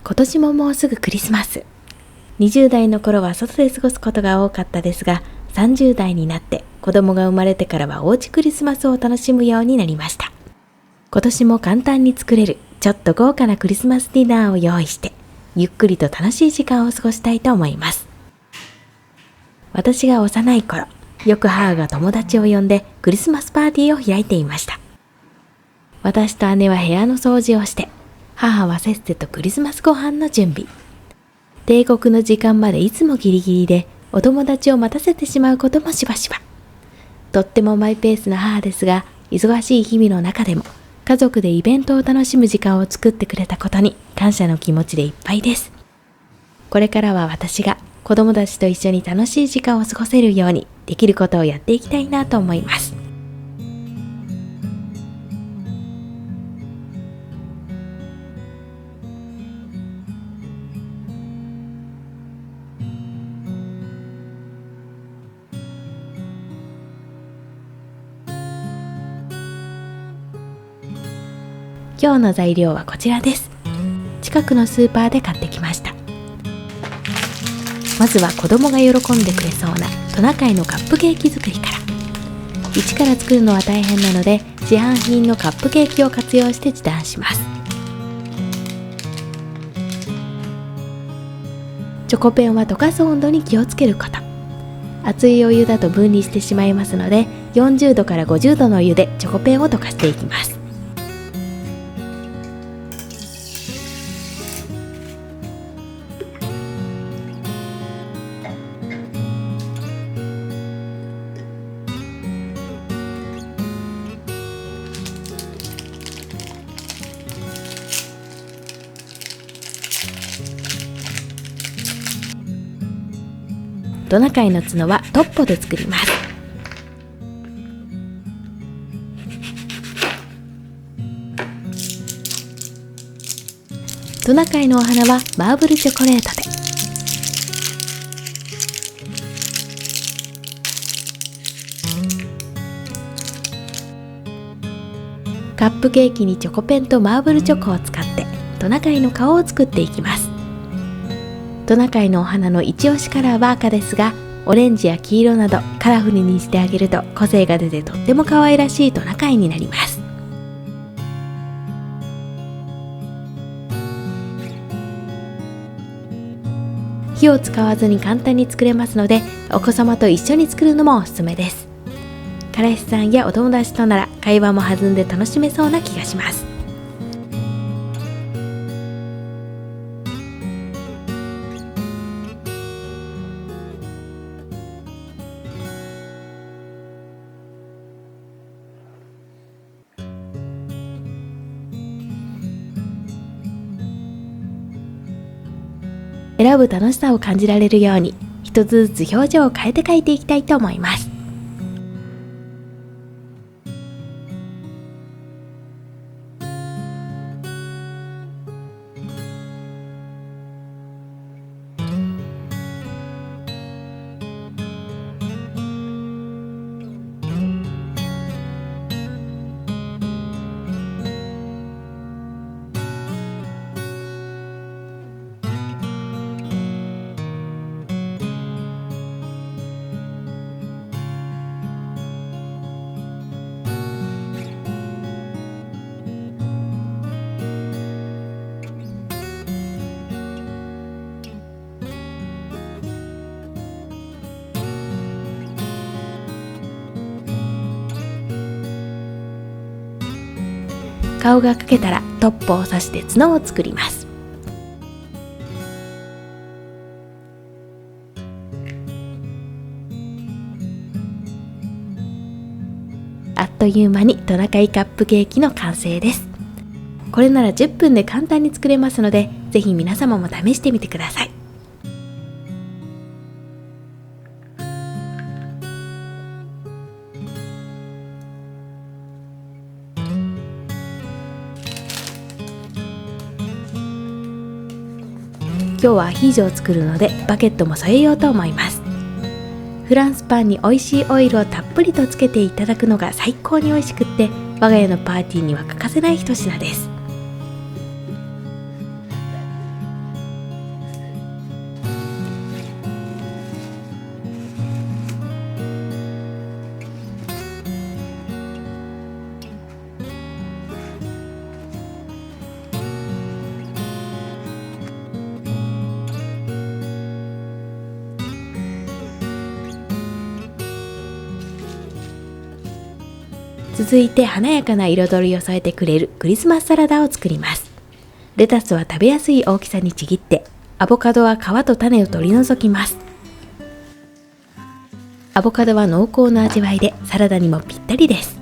今年ももうすぐクリスマス。20代の頃は外で過ごすことが多かったですが、30代になって子供が生まれてからはおうちクリスマスを楽しむようになりました。今年も簡単に作れるちょっと豪華なクリスマスディナーを用意して、ゆっくりと楽しい時間を過ごしたいと思います。私が幼い頃、よく母が友達を呼んでクリスマスパーティーを開いていました。私と姉は部屋の掃除をして、母はせっせとクリスマスご飯の準備。定刻の時間までいつもギリギリでお友達を待たせてしまうこともしばしば。とってもマイペースな母ですが、忙しい日々の中でも家族でイベントを楽しむ時間を作ってくれたことに感謝の気持ちでいっぱいです。これからは私が子供たちと一緒に楽しい時間を過ごせるようにできることをやっていきたいなと思います。今日の材料はこちらです。近くのスーパーで買ってきました。まずは子供が喜んでくれそうなトナカイのカップケーキ作りから。一から作るのは大変なので、市販品のカップケーキを活用して時短します。チョコペンは溶かす温度に気をつけること。熱いお湯だと分離してしまいますので、40度から50度のお湯でチョコペンを溶かしていきます。トナカイの角はトッポで作ります。トナカイのお花はマーブルチョコレートで。カップケーキにチョコペンとマーブルチョコを使ってトナカイの顔を作っていきます。トナカイのお花の一押しカラーは赤ですが、オレンジや黄色などカラフルにしてあげると個性が出てとっても可愛らしいトナカイになります。火を使わずに簡単に作れますので、お子様と一緒に作るのもおすすめです。彼氏さんやお友達となら会話も弾んで楽しめそうな気がします。選ぶ楽しさを感じられるように一つずつ表情を変えて描いていきたいと思います。顔が描けたらトップを刺して角を作ります。あっという間にトナカイカップケーキの完成です。これなら10分で簡単に作れますので、ぜひ皆様も試してみてください。今日はアヒージョを作るのでバケットも添えようと思います。フランスパンに美味しいオイルをたっぷりとつけていただくのが最高に美味しくって、我が家のパーティーには欠かせない一品です。続いて華やかな彩りを添えてくれるクリスマスサラダを作ります。レタスは食べやすい大きさにちぎって、アボカドは皮と種を取り除きます。アボカドは濃厚な味わいでサラダにもぴったりです。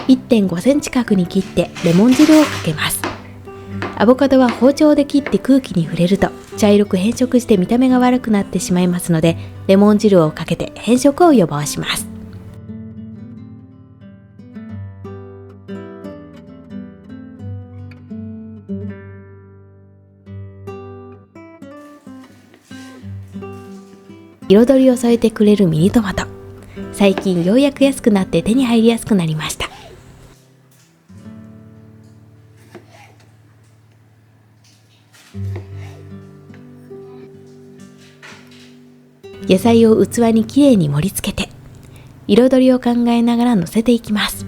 1.5 センチ角に切ってレモン汁をかけます。アボカドは包丁で切って空気に触れると茶色く変色して見た目が悪くなってしまいますので、レモン汁をかけて変色を予防します。彩りを添えてくれるミニトマト。最近ようやく安くなって手に入りやすくなりました。野菜を器にきれいに盛り付けて、彩りを考えながら乗せていきます。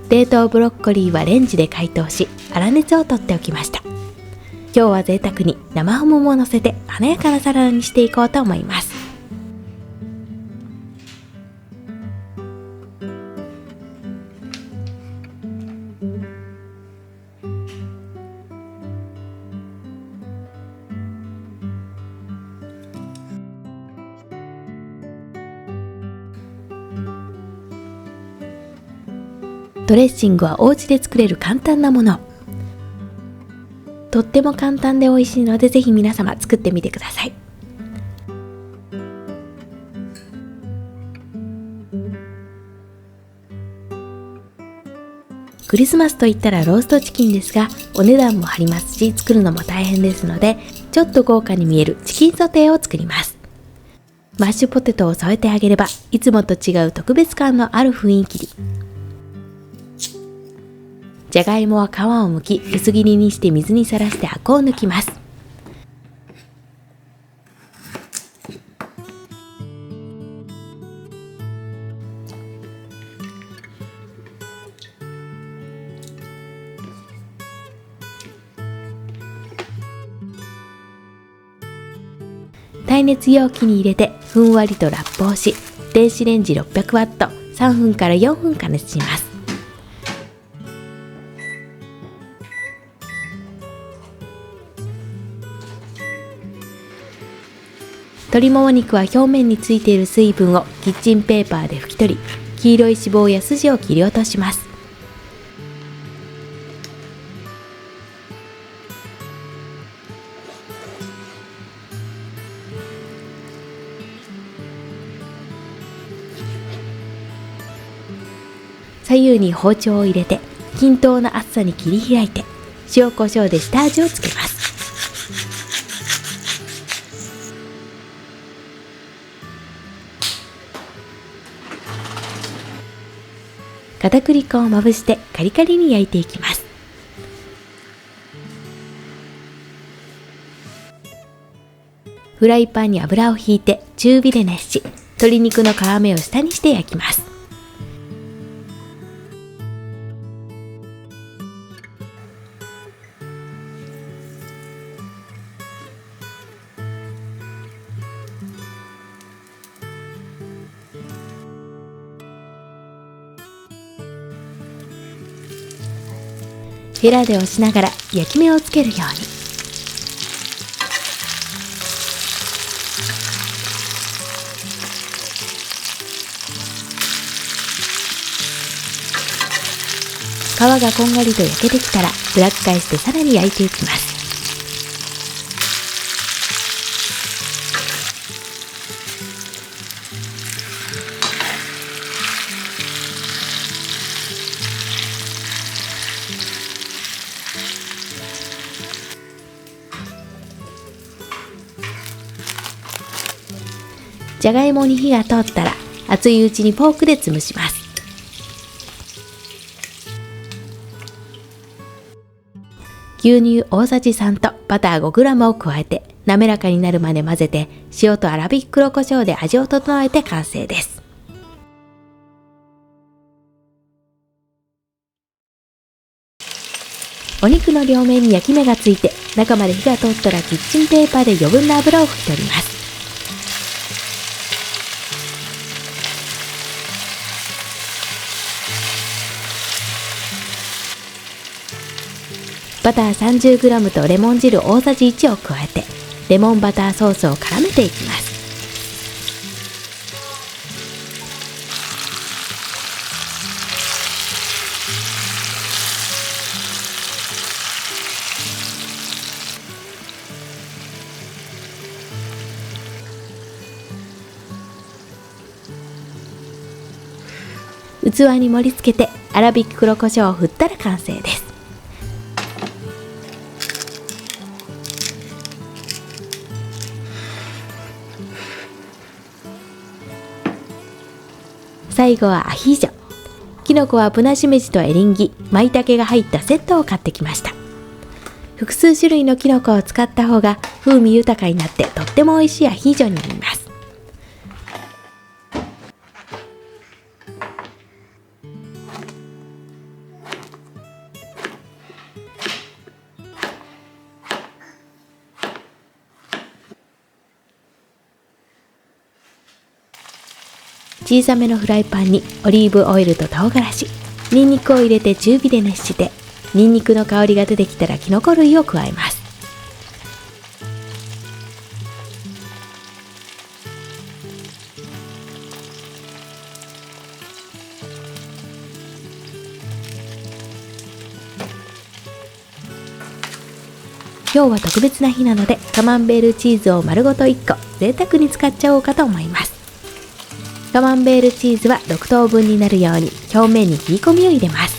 冷凍ブロッコリーはレンジで解凍し、粗熱を取っておきました。今日は贅沢に生ハムも乗せて華やかなサラダにしていこうと思います。ドレッシングはお家で作れる簡単なもの。とっても簡単で美味しいので、ぜひ皆様作ってみてください。クリスマスといったらローストチキンですが、お値段も張りますし、作るのも大変ですので、ちょっと豪華に見えるチキンソテーを作ります。マッシュポテトを添えてあげれば、いつもと違う特別感のある雰囲気に。じゃがいもは皮を剥き、薄切りにして水にさらしてアクを抜きます。耐熱容器に入れてふんわりとラップをし、電子レンジ600ワット3分から4分加熱します。鶏もも肉は表面についている水分をキッチンペーパーで拭き取り、黄色い脂肪や筋を切り落とします。左右に包丁を入れて均等な厚さに切り開いて、塩コショウで下味をつけます。片栗粉をまぶしてカリカリに焼いていきます。フライパンに油をひいて中火で熱し、鶏肉の皮目を下にして焼きます。ヘラで押しながら焼き目をつけるように。皮がこんがりと焼けてきたら裏返してさらに焼いていきます。じゃがいもに火が通ったら熱いうちにフォークで潰します。牛乳大さじ3とバター 5g を加えて滑らかになるまで混ぜて、塩と粗挽き黒胡椒で味を整えて完成です。お肉の両面に焼き目がついて中まで火が通ったら、キッチンペーパーで余分な油を拭き取ります。バター 30g とレモン汁大さじ1を加えて、レモンバターソースを絡めていきます。器に盛り付けて粗挽き黒胡椒を振ったら完成です。最後はアヒージョ。きのこはブナシメジとエリンギ、舞茸が入ったセットを買ってきました。複数種類のきのこを使った方が風味豊かになって、とっても美味しいアヒージョになります。小さめのフライパンにオリーブオイルと唐辛子、ニンニクを入れて中火で熱して、ニンニクの香りが出てきたらきのこ類を加えます。今日は特別な日なので、カマンベールチーズを丸ごと1個贅沢に使っちゃおうかと思います。カマンベールチーズは6等分になるように表面に切り込みを入れます。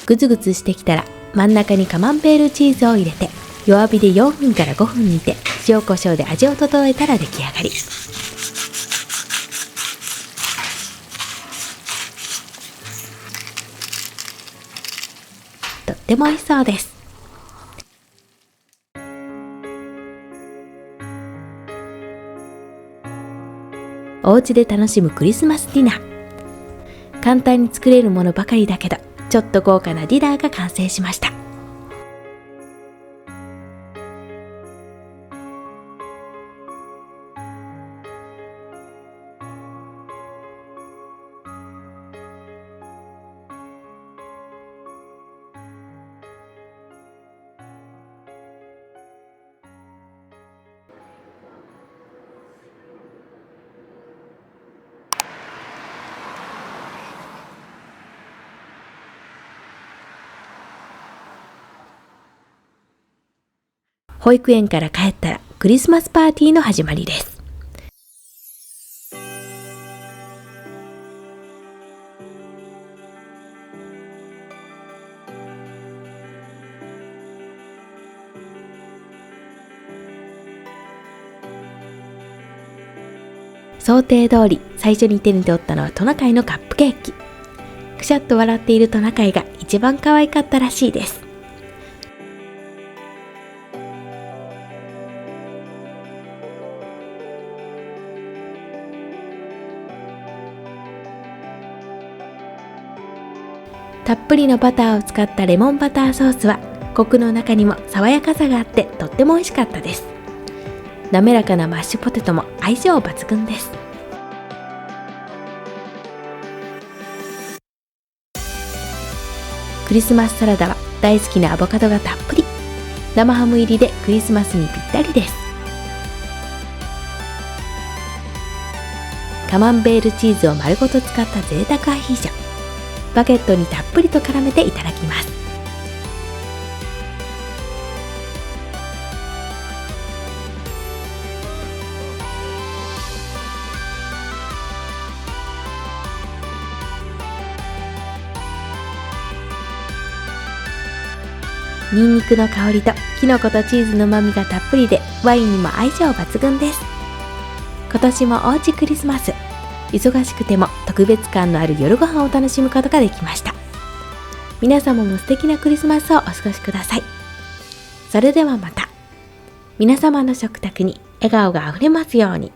グツグツしてきたら真ん中にカマンベールチーズを入れて、弱火で4分から5分煮て、塩コショウで味を整えたら出来上がり。とっても美味しそうです。お家で楽しむクリスマスディナー。簡単に作れるものばかりだけど、ちょっと豪華なディナーが完成しました。保育園から帰ったらクリスマスパーティーの始まりです。想定通り最初に手に取ったのはトナカイのカップケーキ。くしゃっと笑っているトナカイが一番可愛かったらしいです。たっぷりのバターを使ったレモンバターソースはコクの中にも爽やかさがあってとっても美味しかったです。滑らかなマッシュポテトも相性抜群です。クリスマスサラダは大好きなアボカドがたっぷり、生ハム入りでクリスマスにぴったりです。カマンベールチーズを丸ごと使った贅沢アヒージョ。バゲットにたっぷりと絡めていただきます。ニンニクの香りとキノコとチーズの旨味がたっぷりでワインにも相性抜群です。今年もおうちクリスマス、忙しくても特別感のある夜ご飯を楽しむことができました。皆様も素敵なクリスマスをお過ごしください。それではまた。皆様の食卓に笑顔があふれますように。